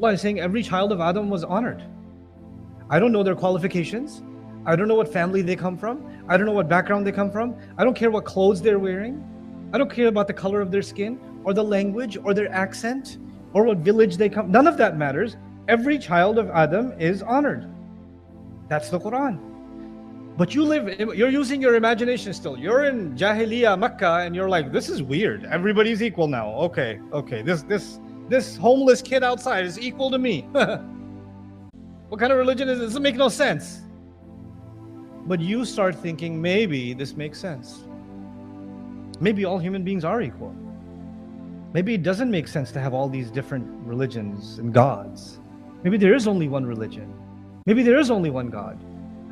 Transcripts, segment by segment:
Allah is saying every child of Adam was honored. I don't know their qualifications. I don't know what family they come from. I don't know what background they come from. I don't care what clothes they're wearing. I don't care about the color of their skin or the language or their accent or what village they come. None of that matters. Every child of Adam is honored. That's the Quran. But you're using your imagination still. You're in Jahiliyyah, Mecca, and you're like, this is weird. Everybody's equal now. Okay. This homeless kid outside is equal to me. What kind of religion is this? It doesn't make no sense. But you start thinking, maybe this makes sense. Maybe all human beings are equal. Maybe it doesn't make sense to have all these different religions and gods. Maybe there is only one religion. Maybe there is only one God.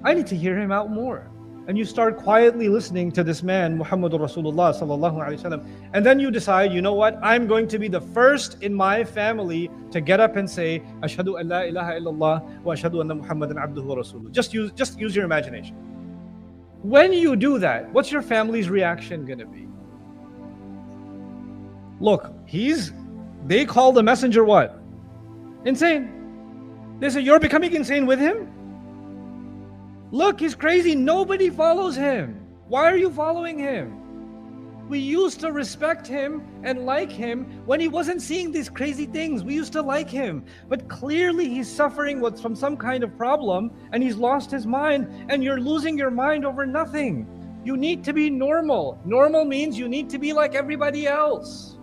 I need to hear him out more. And you start quietly listening to this man, Muhammadur Rasulullah sallallahu alaihi wasallam, and then you decide, you know what? I'm going to be the first in my family to get up and say, Ashhadu an la ilaha illallah wa ashhadu anna Muhammadan abduhu wa rasuluh. Just use your imagination. When you do that, what's your family's reaction going to be? Look, they call the messenger what? Insane. They say, you're becoming insane with him? Look, he's crazy. Nobody follows him. Why are you following him? We used to respect him and like him when he wasn't seeing these crazy things. We used to like him. But clearly he's suffering from some kind of problem and he's lost his mind, and you're losing your mind over nothing. You need to be normal. Normal means you need to be like everybody else.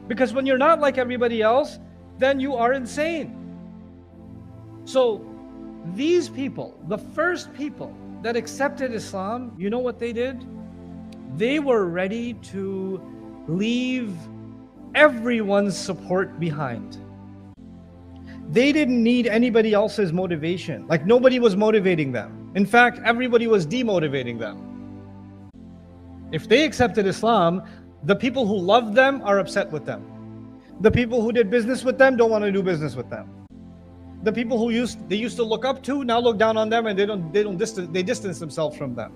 Because when you're not like everybody else, then you are insane. So these people, the first people that accepted Islam, you know what they did? They were ready to leave everyone's support behind. They didn't need anybody else's motivation. Like nobody was motivating them. In fact, everybody was demotivating them. If they accepted Islam, the people who loved them are upset with them. The people who did business with them don't want to do business with them. The people who they used to look up to now look down on them, and they distance themselves from them.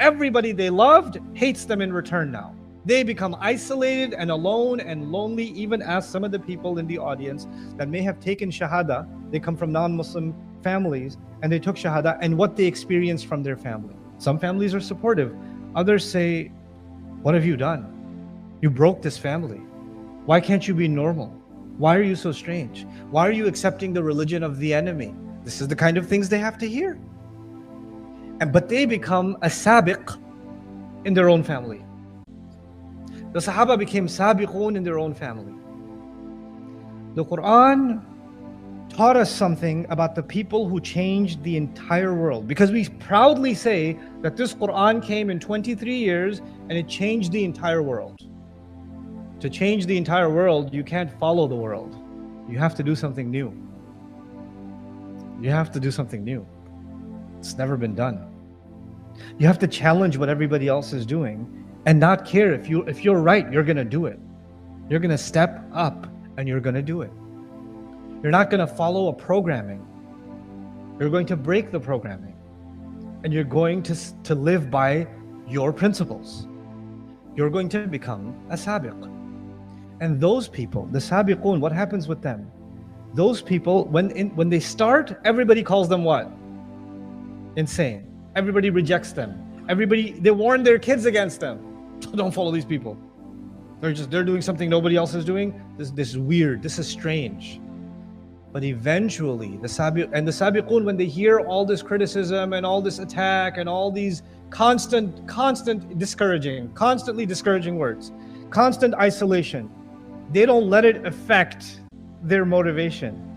Everybody they loved hates them in return now. They become isolated and alone and lonely, even as some of the people in the audience that may have taken Shahada, they come from non-Muslim families, and they took Shahada, and what they experienced from their family. Some families are supportive. Others say, what have you done? You broke this family. Why can't you be normal? Why are you so strange? Why are you accepting the religion of the enemy? This is the kind of things they have to hear. But they become a sabiq in their own family. The Sahaba became sabiqoon in their own family. The Quran taught us something about the people who changed the entire world, because we proudly say that this Quran came in 23 years and it changed the entire world. To change the entire world, you can't follow the world. You have to do something new. You have to do something new. It's never been done. You have to challenge what everybody else is doing and not care if you're right, you're going to do it. You're going to step up and you're going to do it. You're not going to follow a programming. You're going to break the programming. And you're going to live by your principles. You're going to become a sabiq. And those people, the sabiqoon, what happens with them? Those people, when they start, everybody calls them what? Insane. Everybody rejects them. They warn their kids against them. Don't follow these people. They're doing something nobody else is doing. This is weird. This is strange. But eventually, the sabiqoon, when they hear all this criticism and all this attack and all these constantly discouraging words, constant isolation, they don't let it affect their motivation.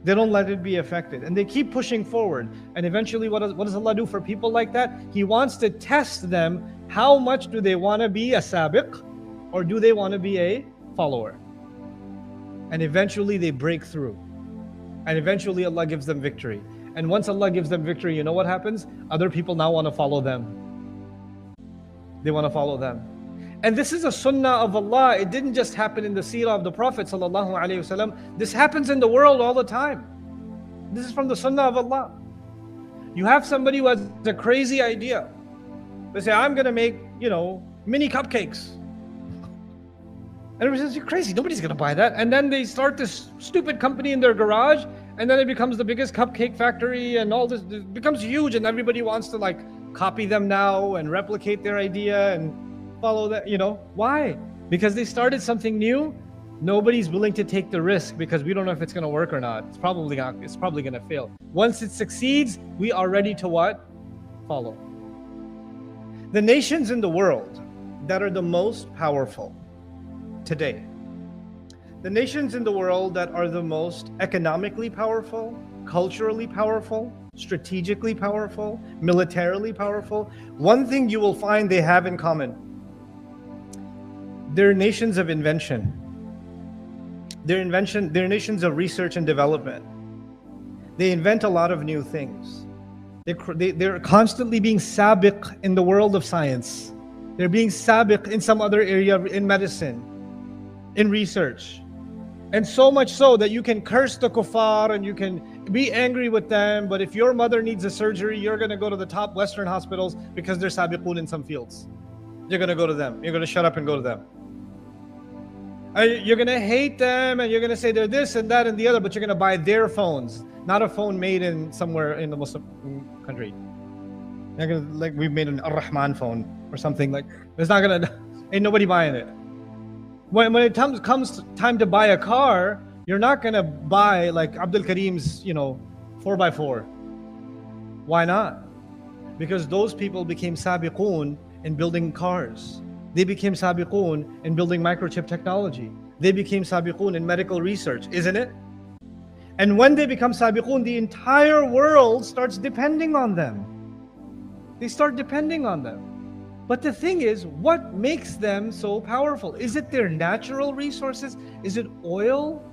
They don't let it be affected. And they keep pushing forward. And eventually, what does Allah do for people like that? He wants to test them. How much do they want to be a sabiq, or do they want to be a follower? And eventually they break through. And eventually Allah gives them victory. And once Allah gives them victory, you know what happens? Other people now want to follow them. They want to follow them. And this is a sunnah of Allah. It didn't just happen in the seerah of the Prophet ﷺ. This happens in the world all the time. This is from the sunnah of Allah. You have somebody who has a crazy idea. They say, I'm going to make, mini cupcakes. And everybody says, you're crazy, nobody's gonna buy that. And then they start this stupid company in their garage, and then it becomes the biggest cupcake factory, and all this, it becomes huge, and everybody wants to like copy them now and replicate their idea and follow that, Why? Because they started something new. Nobody's willing to take the risk because we don't know if it's gonna work or not. It's probably gonna fail. Once it succeeds, we are ready to what? Follow. The nations in the world that are the most powerful today, the nations in the world that are the most economically powerful, culturally powerful, strategically powerful, militarily powerful, one thing you will find they have in common: they're nations of invention. They're nations of research and development. They invent a lot of new things. They're constantly being sabiq in the world of science. They're being sabiq in some other area, in medicine, in research. And so much so that you can curse the kuffar and you can be angry with them, but if your mother needs a surgery, you're going to go to the top Western hospitals because they're sabiqoon in some fields. You're going to go to them. You're going to shut up and go to them. You're going to hate them and you're going to say they're this and that and the other, but you're going to buy their phones, not a phone made in somewhere in the Muslim country. You're gonna, like we've made an Ar-Rahman phone or something. Like it's not going to, ain't nobody buying it. When it comes time to buy a car, you're not going to buy like Abdul Karim's, 4x4. Why not? Because those people became sabiqoon in building cars. They became sabiqoon in building microchip technology. They became sabiqoon in medical research, isn't it? And when they become sabiqoon, the entire world starts depending on them. They start depending on them. But the thing is, what makes them so powerful? Is it their natural resources? Is it oil?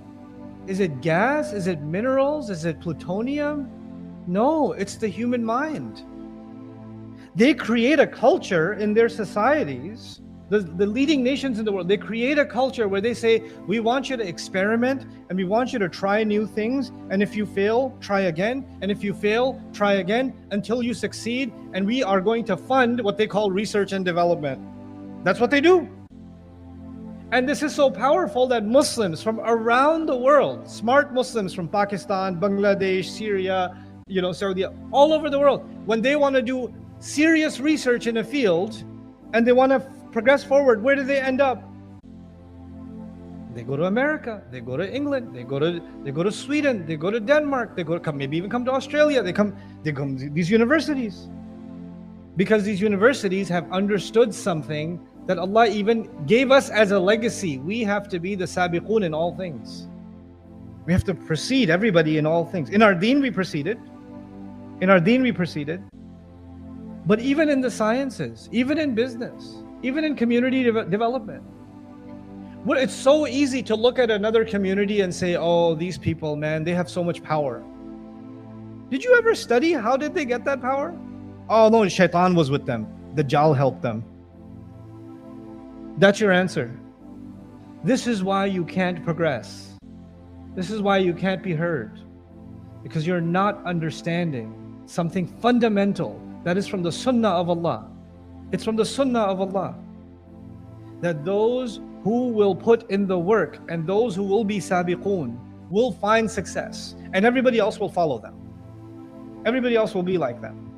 Is it gas? Is it minerals? Is it plutonium? No, it's the human mind. They create a culture in their societies. The leading nations in the world, they create a culture where they say, we want you to experiment and we want you to try new things. And if you fail, try again. And if you fail, try again until you succeed. And we are going to fund what they call research and development. That's what they do. And this is so powerful that Muslims from around the world, smart Muslims from Pakistan, Bangladesh, Syria, Saudi, all over the world, when they want to do serious research in a field and they want to progress forward, where do they end up? They go to America, they go to England, they go to Sweden, they go to Denmark, maybe even come to Australia. They come to these universities because these universities have understood something that Allah even gave us as a legacy. We have to be the sabiqoon in all things. We have to precede everybody in all things. In our deen we preceded. But even in the sciences, even in business, even in community development. Well, it's so easy to look at another community and say, oh, these people, man, they have so much power. Did you ever study how did they get that power? Oh no, shaitan was with them. The Dajjal helped them. That's your answer. This is why you can't progress. This is why you can't be heard. Because you're not understanding something fundamental that is from the sunnah of Allah. It's from the sunnah of Allah that those who will put in the work and those who will be sabiqoon will find success, and everybody else will follow them. Everybody else will be like them.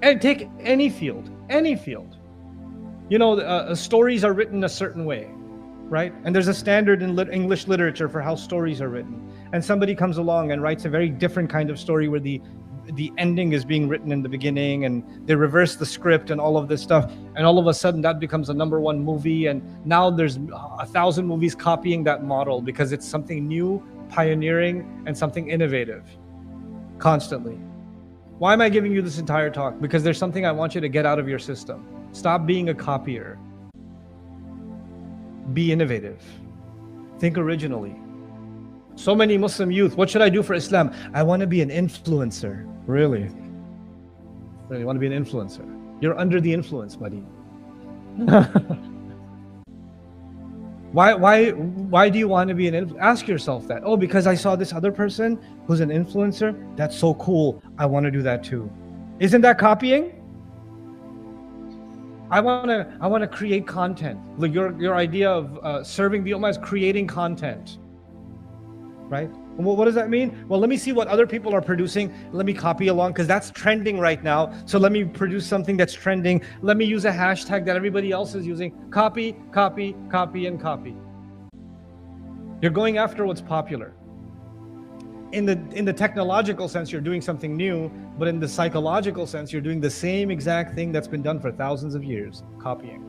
And take any field. Stories are written a certain way, right? And there's a standard in English literature for how stories are written. And somebody comes along and writes a very different kind of story where the ending is being written in the beginning and they reverse the script and all of this stuff, and all of a sudden that becomes a #1 movie, and now there's 1,000 movies copying that model because it's something new, pioneering, and something innovative constantly. Why am I giving you this entire talk? Because there's something I want you to get out of your system. Stop being a copier. Be innovative. Think originally. So many Muslim youth, what should I do for Islam? I want to be an influencer. Really? Really want to be an influencer? You're under the influence, buddy. Why do you want to be an influencer? Ask yourself that. Oh, because I saw this other person who's an influencer. That's so cool. I want to do that too. Isn't that copying? I want to create content. Like your idea of serving the ummah is creating content, right? Well, what does that mean? Well, let me see what other people are producing. Let me copy along because that's trending right now. So let me produce something that's trending. Let me use a hashtag that everybody else is using. Copy, copy, copy, and copy. You're going after what's popular. In the technological sense, you're doing something new, but in the psychological sense, you're doing the same exact thing that's been done for thousands of years, copying.